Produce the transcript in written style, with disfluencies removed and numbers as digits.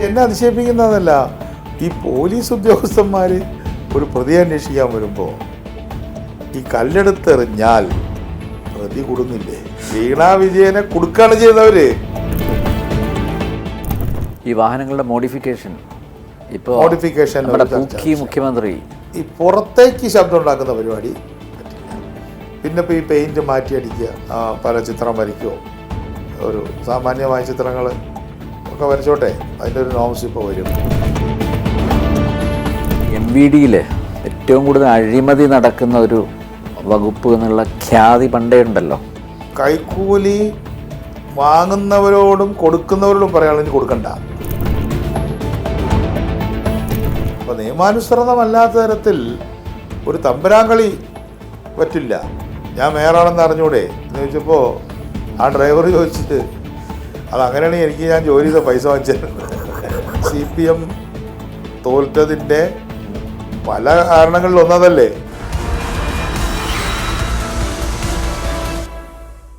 എന്നെ അതിശയിപ്പിക്കുന്നതല്ല, ഈ പോലീസ് ഉദ്യോഗസ്ഥന്മാർ ഒരു പ്രതിയെ അന്വേഷിക്കാൻ വരുമ്പോൾ ഈ കല്ലെടുത്തെറിഞ്ഞാൽ പ്രതി കൊടുങ്ങില്ലേ? വീണാ വിജയനെ കൊടുക്കുകയാണ് ചെയ്തവർ. ഈ വാഹനങ്ങളുടെ മോഡിഫിക്കേഷൻ മുഖ്യമന്ത്രി ഈ പുറത്തേക്ക് ശബ്ദം ഉണ്ടാക്കുന്ന പരിപാടി പറ്റില്ല. പിന്നെ ഇപ്പോൾ ഈ പെയിൻറ്റ് മാറ്റി അടിക്കുക, പല ചിത്രം വരയ്ക്കുമോ, ഒരു സാമാന്യമായ ചിത്രങ്ങൾ ഒക്കെ വരച്ചോട്ടെ, അതിൻ്റെ ഒരു നോംസ് ഇപ്പോൾ വരും. MVDയിൽ ഏറ്റവും കൂടുതൽ അഴിമതി നടക്കുന്ന ഒരു വകുപ്പ് എന്നുള്ള ഖ്യാതി പണ്ടേ ഉണ്ടല്ലോ. കൈക്കൂലി വാങ്ങുന്നവരോടും കൊടുക്കുന്നവരോടും പറയാനുള്ള കൊടുക്കണ്ട. അപ്പോൾ നിയമാനുസൃതമല്ലാത്ത തരത്തിൽ ഒരു തമ്പരാങ്കളി പറ്റില്ല. ഞാൻ മേയറാണെന്ന് അറിഞ്ഞൂടെ എന്ന് ചോദിച്ചപ്പോൾ ആ ഡ്രൈവർ ചോദിച്ചിട്ട് അതങ്ങനെയാണെങ്കിൽ എനിക്ക് ഞാൻ ജോലി ചെയ്ത പൈസ വാങ്ങിച്ചത്. CPM തോൽറ്റതിൻ്റെ പല കാരണങ്ങളിൽ ഒന്നതല്ലേ